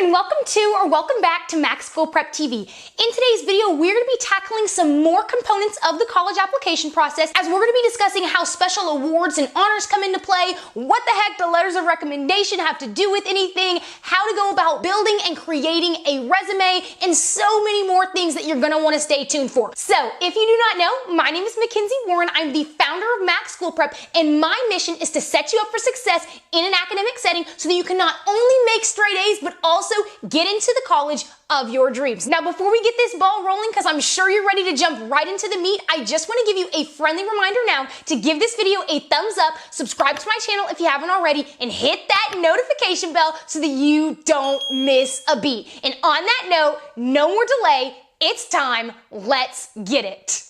and welcome back to Mac School Prep TV. In today's video, we're going to be tackling some more components of the college application process, as we're going to be discussing how special awards and honors come into play, what the heck the letters of recommendation have to do with anything, how to go about building and creating a resume, and so many more things that you're going to want to stay tuned for. So, if you do not know, my name is Mackenzie Warren. I'm the founder of Mac School Prep, and my mission is to set you up for success in an academic setting so that you can not only make straight A's, but also get into the college of your dreams. Now, before we get this ball rolling, because I'm sure you're ready to jump right into the meat, I just want to give you a friendly reminder now to give this video a thumbs up, subscribe to my channel if you haven't already, and hit that notification bell so that you don't miss a beat. And on that note, no more delay, it's time, let's get it.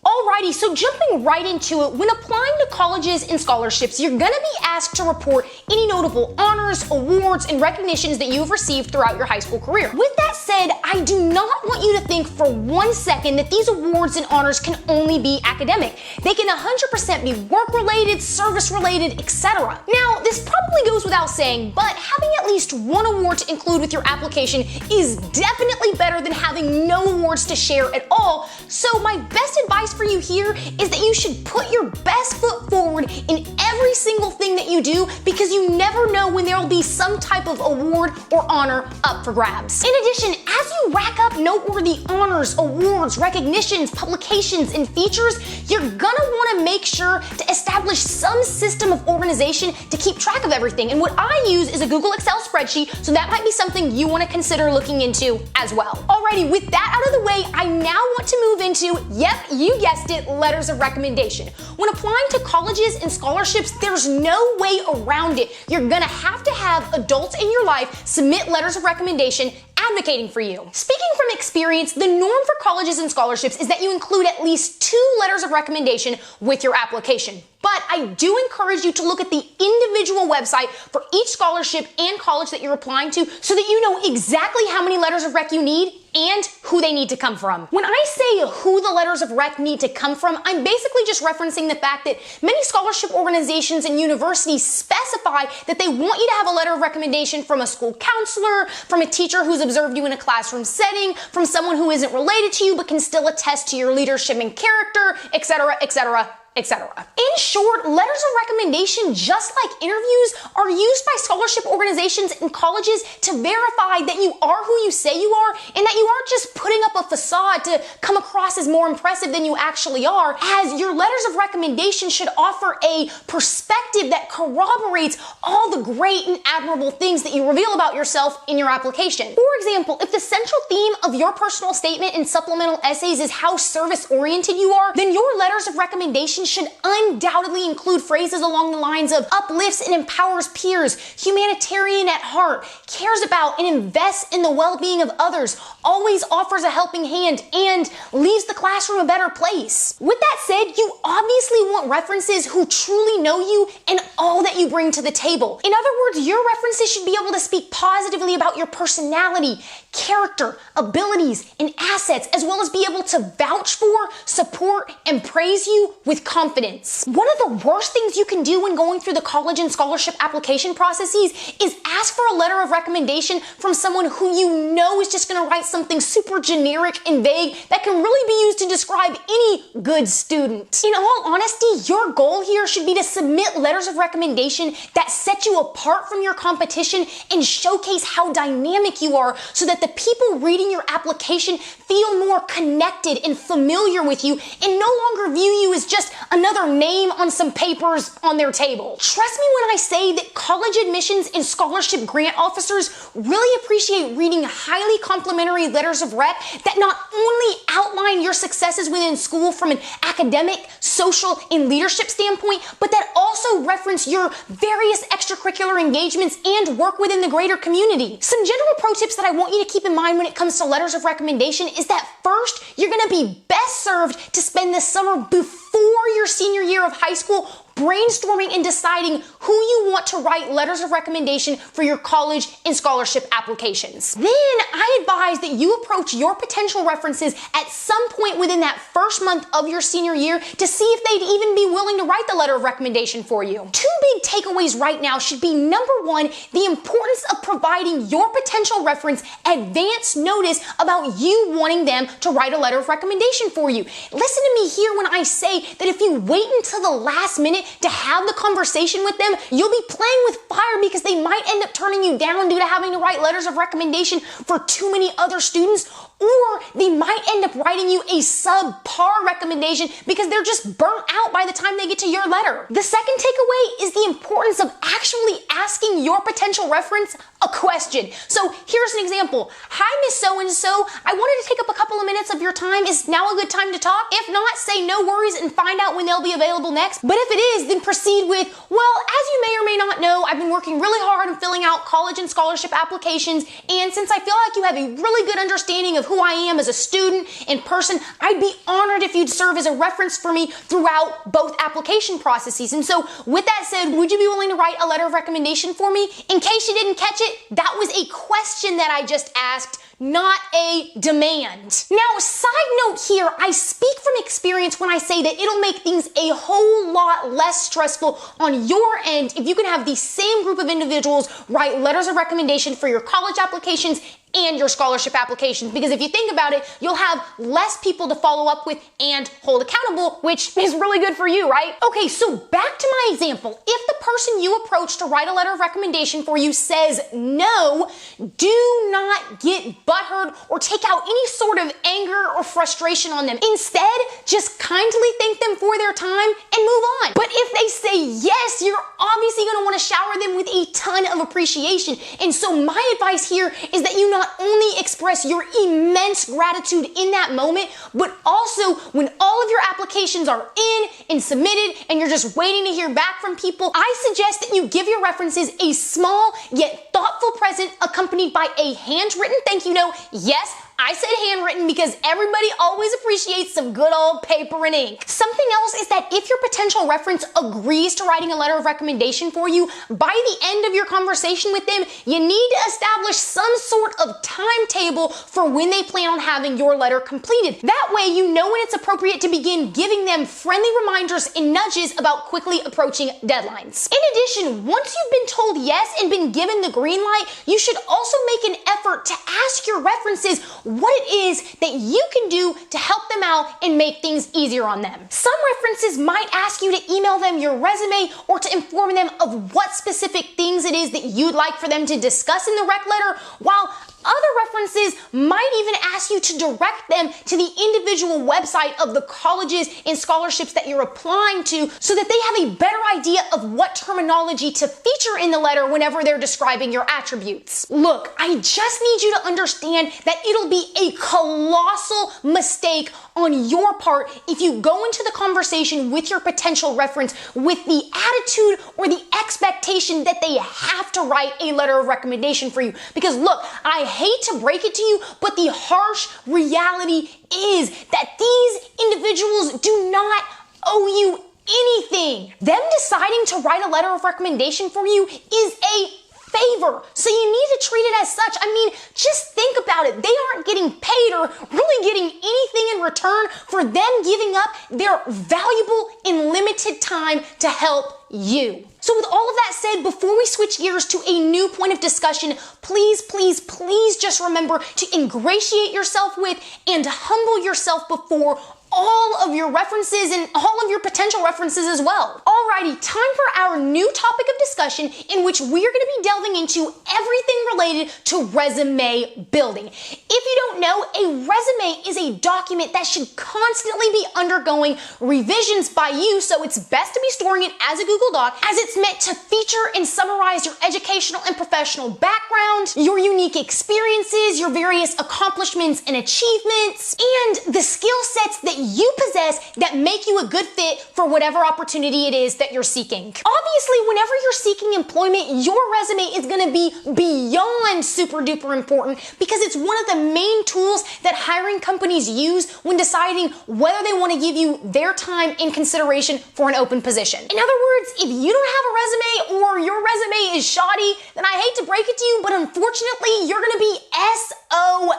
Alrighty, so jumping right into it, when applying to colleges and scholarships, you're gonna be asked to report any notable honors, awards, and recognitions that you've received throughout your high school career. With that said, I do not want you to think for 1 second that these awards and honors can only be academic. They can 100% be work-related, service-related, etc. Now, this probably goes without saying, but having at least one award to include with your application is definitely better than having no awards to share at all. So my best advice for you here is that you should put your best foot forward in every single thing that you do, because you never know when there will be some type of award or honor up for grabs. In addition, as you rack up noteworthy honors, awards, recognitions, publications, and features, you're gonna want to make sure to establish some system of organization to keep track of everything. And what I use is a Google Excel spreadsheet, so that might be something you want to consider looking into as well. Alrighty, with that out of the way, I now want to move into, yep, you guessed it, letters of recommendation. When applying to colleges and scholarships, there's no way around it. You're gonna have to have adults in your life submit letters of recommendation advocating for you. Speaking from experience, the norm for colleges and scholarships is that you include at least 2 letters of recommendation with your application. But I do encourage you to look at the individual website for each scholarship and college that you're applying to, so that you know exactly how many letters of rec you need and who they need to come from. When I say who the letters of rec need to come from, I'm basically just referencing the fact that many scholarship organizations and universities specify that they want you to have a letter of recommendation from a school counselor, from a teacher who's observed you in a classroom setting, from someone who isn't related to you but can still attest to your leadership and character, etc., etc., etc. In short, letters of recommendation, just like interviews, are used by scholarship organizations and colleges to verify that you are who you say you are, and that you aren't just putting up a facade to come across as more impressive than you actually are, as your letters of recommendation should offer a perspective that corroborates all the great and admirable things that you reveal about yourself in your application. For example, if the central theme of your personal statement and supplemental essays is how service-oriented you are, then your letters of recommendation should undoubtedly include phrases along the lines of uplifts and empowers peers, humanitarian at heart, cares about and invests in the well-being of others, always offers a helping hand, and leaves the classroom a better place. With that said, you obviously want references who truly know you and all that you bring to the table. In other words, your references should be able to speak positively about your personality, character, abilities, and assets, as well as be able to vouch for, support, and praise you with confidence. One of the worst things you can do when going through the college and scholarship application processes is ask for a letter of recommendation from someone who you know is just gonna write something super generic and vague that can really be used to describe any good student. In all honesty, your goal here should be to submit letters of recommendation that set you apart from your competition and showcase how dynamic you are, so that the people reading your application feel more connected and familiar with you, and no longer view you as just another name on some papers on their table. Trust me when I say that college admissions and scholarship grant officers really appreciate reading highly complimentary letters of rec that not only outline your successes within school from an academic, social, and leadership standpoint, but that also reference your various extracurricular engagements and work within the greater community. Some general pro tips that I want you to keep in mind when it comes to letters of recommendation is that first, you're gonna be best served to spend the summer before your senior year of high school brainstorming and deciding who you want to write letters of recommendation for your college and scholarship applications. Then I advise that you approach your potential references at some point within that first month of your senior year to see if they'd even be willing to write the letter of recommendation for you. Two big takeaways right now should be, number one, the importance of providing your potential reference advance notice about you wanting them to write a letter of recommendation for you. Listen to me here when I say that if you wait until the last minute to have the conversation with them, you'll be playing with fire because they might end up turning you down due to having to write letters of recommendation for too many other students, or they might end up writing you a subpar recommendation because they're just burnt out by the time they get to your letter. The second takeaway is the importance of actually asking your potential reference a question. So here's an example. Hi, Miss So-and-so. I wanted to take up a couple of minutes of your time. Is now a good time to talk? If not, say no worries and find out when they'll be available next. But if it is, then proceed with, well, as you may or may not know, I've been working really hard on filling out college and scholarship applications, and since I feel like you have a really good understanding of who I am as a student in person, I'd be honored if you'd serve as a reference for me throughout both application processes. And so with that said, would you be willing to write a letter of recommendation for me? In case you didn't catch it, that was a question that I just asked, not a demand. Now, side note here, I speak from experience when I say that it'll make things a whole lot less stressful on your end if you can have the same group of individuals write letters of recommendation for your college applications and your scholarship applications. Because if you think about it, you'll have less people to follow up with and hold accountable, which is really good for you, right? Okay, so back to my example. If the person you approach to write a letter of recommendation for you says no, do not get butthurt or take out any sort of anger or frustration on them. Instead, just kindly thank them for their time and move on. But if they say yes, you're obviously going to want to shower them with a ton of appreciation. And so my advice here is that you not only express your immense gratitude in that moment, but also when all of your applications are in and submitted and you're just waiting to hear back from people, I suggest that you give your references a small yet thoughtful present accompanied by a handwritten thank you note. Yes, I said handwritten because everybody always appreciates some good old paper and ink. Something else is that if your potential reference agrees to writing a letter of recommendation for you, by the end of your conversation with them, you need to establish some sort of timetable for when they plan on having your letter completed. That way you know when it's appropriate to begin giving them friendly reminders and nudges about quickly approaching deadlines. In addition, once you've been told yes and been given the green light, you should also make an effort to ask your references what it is that you can do to help them out and make things easier on them. Some references might ask you to email them your resume or to inform them of what specific things it is that you'd like for them to discuss in the rec letter, while other references might even ask you to direct them to the individual website of the colleges and scholarships that you're applying to so that they have a better idea of what terminology to feature in the letter whenever they're describing your attributes. Look, I just need you to understand that it'll be a colossal mistake on your part if you go into the conversation with your potential reference with the attitude or the expectation that they have to write a letter of recommendation for you. Because look, I hate to break it to you, but the harsh reality is that these individuals do not owe you anything. Them deciding to write a letter of recommendation for you is a favor, so you need to treat it as such. I mean, just think about it. They aren't getting paid or really getting anything in return for them giving up their valuable and limited time to help you. So with all of that said, before we switch gears to a new point of discussion, please, please, please just remember to ingratiate yourself with and humble yourself before all of your references and all of your potential references as well. Alrighty, time for our new topic of discussion in which we are going to be delving into everything related to resume building. If you don't know, a resume is a document that should constantly be undergoing revisions by you, so it's best to be storing it as a Google Doc, as it's is meant to feature and summarize your educational and professional background, your unique experiences, your various accomplishments and achievements, and the skill sets that you possess that make you a good fit for whatever opportunity it is that you're seeking. Obviously, whenever you're seeking employment, your resume is going to be beyond super duper important because it's one of the main tools that hiring companies use when deciding whether they want to give you their time in consideration for an open position. In other words, if you don't have a resume or your resume is shoddy, then I hate to break it to you, but unfortunately, you're going to be SOL.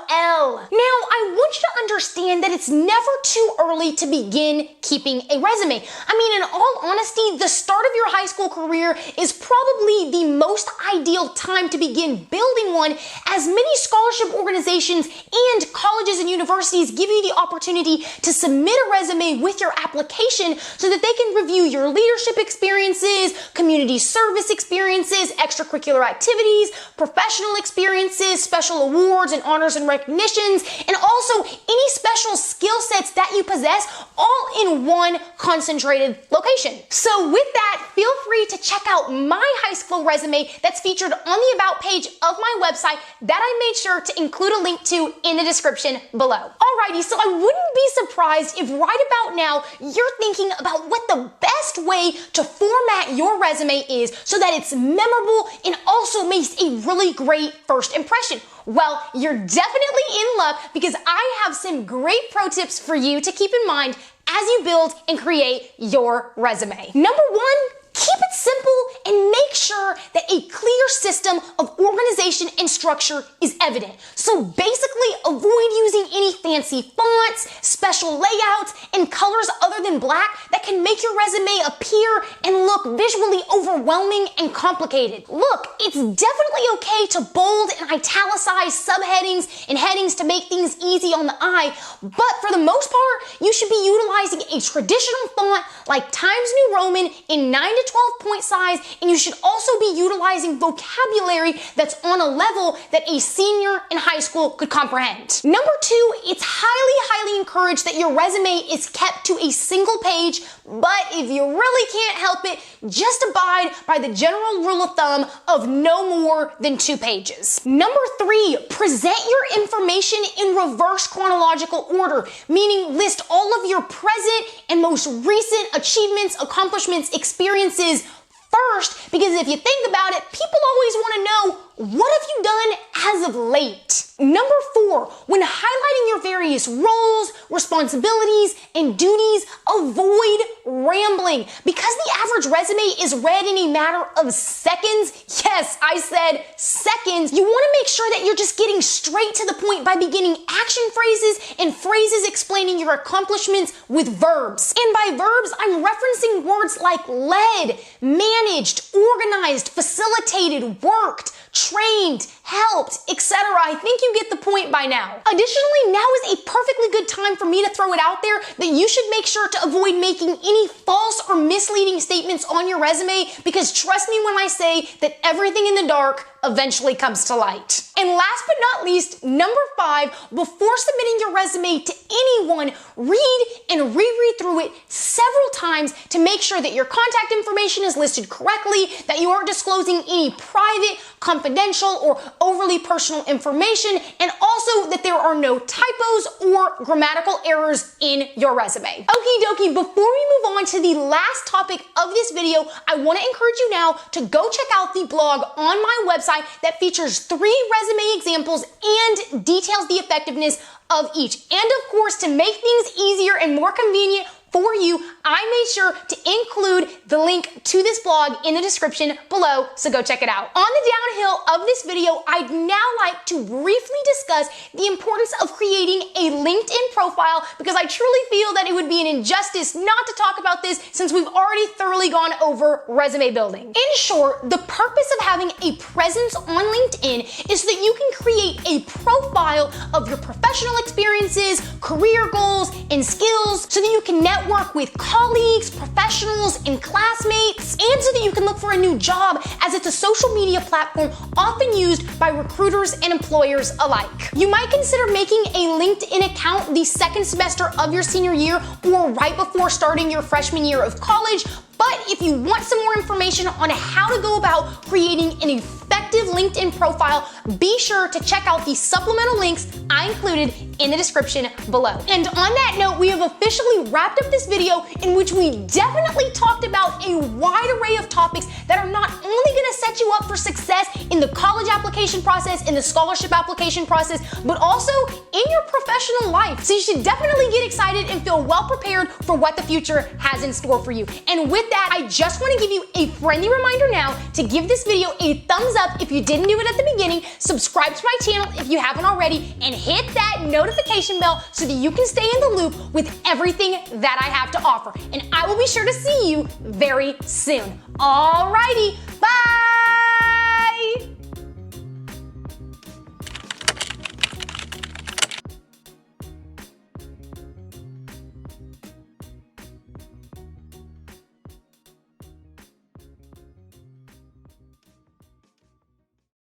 Now, I want you to understand that it's never too early to begin keeping a resume. I mean, in all honesty, the start of your high school career is probably the most ideal time to begin building one, as many scholarship organizations and colleges and universities give you the opportunity to submit a resume with your application so that they can review your leadership experiences, community service experiences, extracurricular activities, professional experiences, special awards and honors and recognitions, and also any special skill sets that you possess, all in one concentrated location. So with that, feel free to check out my high school resume that's featured on the About page of my website that I made sure to include a link to in the description below. Alrighty, so I wouldn't be surprised if right about now you're thinking about what the best way to format your resume is so that it's memorable and also makes a really great first impression. Well, you're definitely in luck because I have some great pro tips for you to keep in mind as you build and create your resume. Number one, keep it simple and make sure that a clear system of organization and structure is evident. So basically, avoid using any fancy fonts, special layouts, and colors other than black that can make your resume appear and look visually overwhelming and complicated. Look, it's definitely okay to bold and italicize subheadings and headings to make things easy on the eye, but for the most part, you should be utilizing a traditional font like Times New Roman in 9 to 12 point size, and you should also be utilizing vocabulary that's on a level that a senior in high school could comprehend. Number two, it's highly encouraged that your resume is kept to a single page, but if you really can't help it, just abide by the general rule of thumb of no more than 2 pages. Number three, present your information in reverse chronological order, meaning list all of your present and most recent achievements, accomplishments, experiences first, because if you think about it, people always want to know, what have you done as of late? Number four, when highlighting your various roles, responsibilities, and duties, avoid rambling. Because the average resume is read in a matter of seconds, yes, I said seconds, you want to make sure that you're just getting straight to the point by beginning action phrases and phrases explaining your accomplishments with verbs. And by verbs, I'm referencing words like led, managed, organized, facilitated, worked, trained, helped, etc. I think you get the point by now. Additionally, now is a perfectly good time for me to throw it out there that you should make sure to avoid making any false or misleading statements on your resume, because trust me when I say that everything in the dark eventually comes to light. And last but not least, number five, before submitting your resume to anyone, read and reread through it several times to make sure that your contact information is listed correctly, that you aren't disclosing any private, confidential, or overly personal information, and also that there are no typos or grammatical errors in your resume. Okie dokie, before we move on to the last topic of this video, I want to encourage you now to go check out the blog on my website that features 3 resume examples and details the effectiveness of each. And of course, to make things easier and more convenient for you, I made sure to include the link to this blog in the description below, so go check it out. On the downhill of this video, I'd now like to briefly discuss the importance of creating a LinkedIn profile, because I truly feel that it would be an injustice not to talk about this since we've already thoroughly gone over resume building. In short, the purpose of having a presence on LinkedIn is so that you can create a profile of your professional experiences, career goals, and skills so that you can network with colleagues, professionals, and classmates, and so that you can look for a new job, as it's a social media platform often used by recruiters and employers alike. You might consider making a LinkedIn account the second semester of your senior year or right before starting your freshman year of college, But if you want some more information on how to go about creating an effective LinkedIn profile, be sure to check out the supplemental links I included in the description below. And on that note, we have officially wrapped up this video in which we definitely talked about a wide array of topics that are not only gonna set you up for success in the college application process, in the scholarship application process, but also in your professional life. So you should definitely get excited and feel well prepared for what the future has in store for you. And with that, I just wanna give you a friendly reminder now to give this video a thumbs up if you didn't do it at the beginning, subscribe to my channel if you haven't already, and hit that notification bell so that you can stay in the loop with everything that I have to offer. And I will be sure to see you very soon. Alrighty,